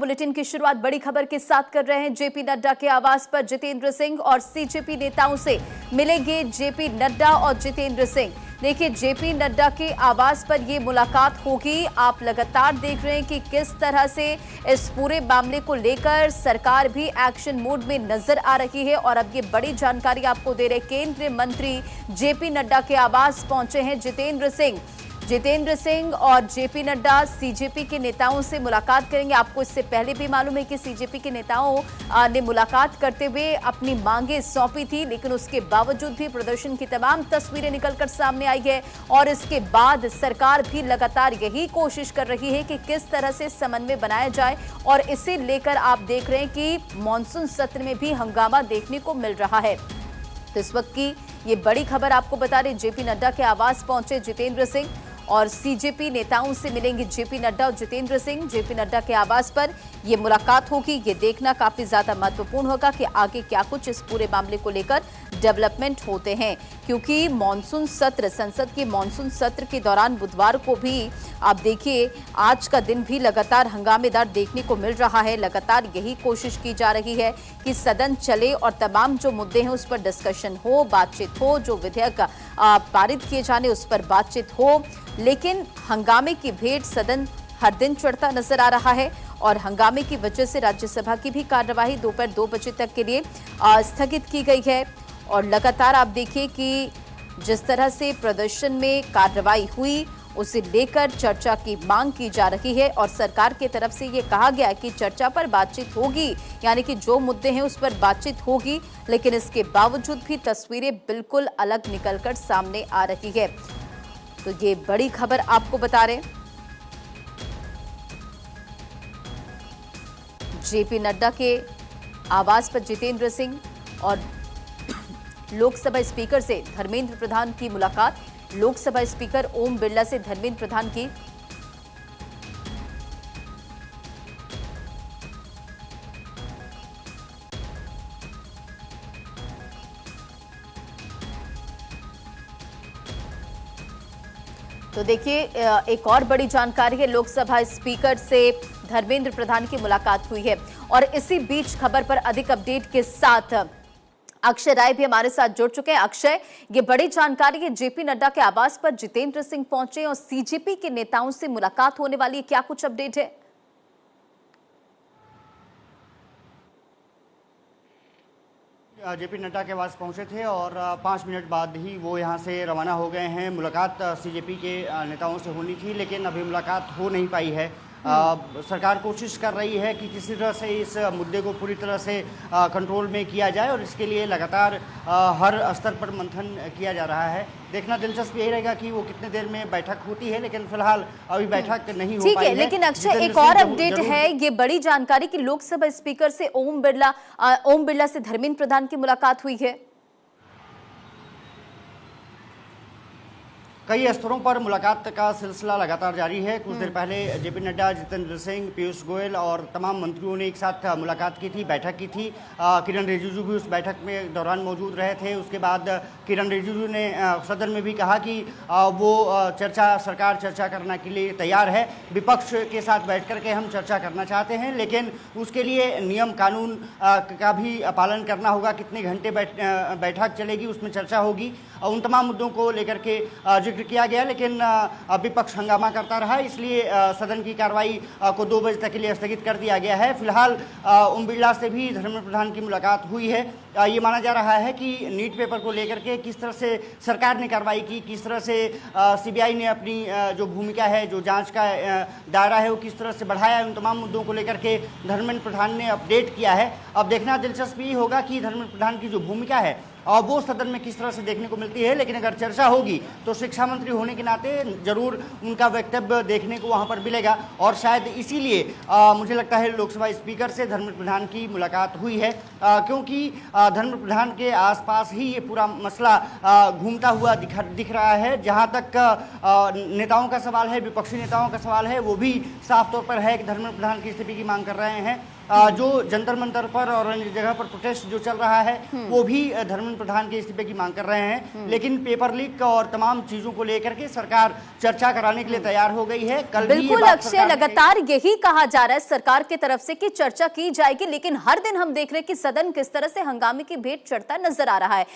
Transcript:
Bulletin की शुरुआत बड़ी खबर के साथ कर रहे हैं। जेपी नड्डा के आवास पर जितेंद्र सिंह और सीजेपी नेताओं से मिलेंगे जेपी नड्डा और जितेंद्र सिंह। देखिए, जेपी नड्डा के आवास पर ये मुलाकात होगी। आप लगातार देख रहे हैं कि किस तरह से इस पूरे मामले को लेकर सरकार भी एक्शन मोड में नजर आ रही है। और अब ये बड़ी जानकारी आपको दे रहे केंद्रीय मंत्री जेपी नड्डा के आवास पहुंचे हैं जितेंद्र सिंह और जेपी नड्डा सीजेपी के नेताओं से मुलाकात करेंगे। आपको इससे पहले भी मालूम है कि सीजेपी के नेताओं ने मुलाकात करते हुए अपनी मांगे सौंपी थी, लेकिन उसके बावजूद भी प्रदर्शन की तमाम तस्वीरें निकलकर सामने आई है। और इसके बाद सरकार भी लगातार यही कोशिश कर रही है कि किस तरह से समन्वय बनाया जाए। और इसे लेकर आप देख रहे हैं कि मानसून सत्र में भी हंगामा देखने को मिल रहा है। तो इस वक्त की ये बड़ी खबर आपको बता रहे, जेपी नड्डा के आवास पहुंचे जितेंद्र सिंह और सीजेपी नेताओं से मिलेंगे जेपी नड्डा और जितेंद्र सिंह। जेपी नड्डा के आवास पर यह मुलाकात होगी। ये देखना काफी ज्यादा महत्वपूर्ण होगा कि आगे क्या कुछ इस पूरे मामले को लेकर डेवलपमेंट होते हैं, क्योंकि मॉनसून सत्र, संसद के मॉनसून सत्र के दौरान बुधवार को भी आप देखिए आज का दिन भी लगातार हंगामेदार देखने को मिल रहा है। लगातार यही कोशिश की जा रही है कि सदन चले और तमाम जो मुद्दे हैं उस पर डिस्कशन हो, बातचीत हो, जो विधेयक पारित किए जाने उस पर बातचीत हो। लेकिन हंगामे की भेंट सदन हर दिन चढ़ता नजर आ रहा है और हंगामे की वजह से राज्यसभा की भी कार्यवाही दोपहर 2 बजे तक के लिए स्थगित की गई है। और लगातार आप देखिए कि जिस तरह से प्रदर्शन में कार्रवाई हुई उसे लेकर चर्चा की मांग की जा रही है। और सरकार की तरफ से ये कहा गया कि चर्चा पर बातचीत होगी, यानी कि जो मुद्दे हैं उस पर बातचीत होगी, लेकिन इसके बावजूद भी तस्वीरें बिल्कुल अलग निकलकर सामने आ रही है। तो ये बड़ी खबर आपको बता रहे हैं। जेपी नड्डा के आवास पर जितेंद्र सिंह और लोकसभा स्पीकर से धर्मेंद्र प्रधान की मुलाकात। लोकसभा स्पीकर ओम बिरला से धर्मेंद्र प्रधान की तो देखिए, एक और बड़ी जानकारी है, लोकसभा स्पीकर से धर्मेंद्र प्रधान की मुलाकात हुई है। और इसी बीच खबर पर अधिक अपडेट के साथ अक्षय राय भी हमारे साथ जुड़ चुके हैं। अक्षय, ये बड़ी जानकारी है, जेपी नड्डा के आवास पर जितेंद्र सिंह पहुंचे और सीजेपी के नेताओं से मुलाकात होने वाली है, क्या कुछ अपडेट है? जेपी नड्डा के आवास पहुंचे थे और 5 मिनट बाद ही वो यहां से रवाना हो गए हैं। मुलाकात सीजेपी के नेताओं से होनी थी, लेकिन अभी मुलाकात हो नहीं पाई है। सरकार कोशिश कर रही है कि किसी तरह से इस मुद्दे को पूरी तरह से कंट्रोल में किया जाए और इसके लिए लगातार हर स्तर पर मंथन किया जा रहा है। देखना दिलचस्प यही रहेगा कि वो कितने देर में बैठक होती है, लेकिन फिलहाल अभी बैठक नहीं हो पाई है। लेकिन अक्षय, एक और अपडेट है, ये बड़ी जानकारी कि लोकसभा स्पीकर से ओम बिरला से धर्मेंद्र प्रधान की मुलाकात हुई है। कई स्तरों पर मुलाकात का सिलसिला लगातार जारी है। कुछ देर पहले जेपी नड्डा, जितेंद्र सिंह, पीयूष गोयल और तमाम मंत्रियों ने एक साथ मुलाकात की थी, बैठक की थी। किरण रिजिजू भी उस बैठक में दौरान मौजूद रहे थे। उसके बाद किरण रिजिजू ने सदन में भी कहा कि वो सरकार चर्चा करने के लिए तैयार है। विपक्ष के साथ बैठ कर के हम चर्चा करना चाहते हैं, लेकिन उसके लिए नियम कानून का भी पालन करना होगा। कितने घंटे बैठक चलेगी, उसमें चर्चा होगी। उन तमाम मुद्दों को लेकर के जिक्र किया गया, लेकिन विपक्ष हंगामा करता रहा, इसलिए सदन की कार्रवाई को 2 बजे तक के लिए स्थगित कर दिया गया है। फिलहाल ओम बिरला से भी धर्मेंद्र प्रधान की मुलाकात हुई है। ये माना जा रहा है कि नीट पेपर को लेकर के किस तरह से सरकार ने कार्रवाई की, किस तरह से सीबीआई ने अपनी जो भूमिका है, जो जांच का दायरा है, वो किस तरह से बढ़ाया है, उन तमाम मुद्दों को लेकर के धर्मेंद्र प्रधान ने अपडेट किया है। अब देखना दिलचस्प ये होगा कि धर्मेंद्र प्रधान की जो भूमिका है और वो सदन में किस तरह से देखने को मिलती है। लेकिन अगर चर्चा होगी तो शिक्षा मंत्री होने के नाते जरूर उनका वक्तव्य देखने को वहां पर मिलेगा। और शायद इसीलिए मुझे लगता है लोकसभा स्पीकर से धर्मेंद्र प्रधान की मुलाकात हुई है, क्योंकि धर्मेंद्र प्रधान के आसपास ही ये पूरा मसला घूमता हुआ दिख रहा है। जहां तक नेताओं का सवाल है, विपक्षी नेताओं का सवाल है, वो भी साफ तौर पर है कि धर्मेंद्र प्रधान की इस्तीफे की मांग कर रहे हैं। जो जंतर मंतर पर और अन्य जगह पर प्रोटेस्ट जो चल रहा है वो भी धर्मेंद्र प्रधान के इस्तीफे की मांग कर रहे हैं। लेकिन पेपर लीक और तमाम चीजों को लेकर के सरकार चर्चा कराने के लिए तैयार हो गई है। कल भी ये बिल्कुल बात अक्षय, सरकार ने लगातार यही कहा जा रहा है सरकार की तरफ से कि चर्चा की जाएगी, लेकिन हर दिन हम देख रहे हैं कि सदन किस तरह से हंगामे की भेंट चढ़ता नजर आ रहा है।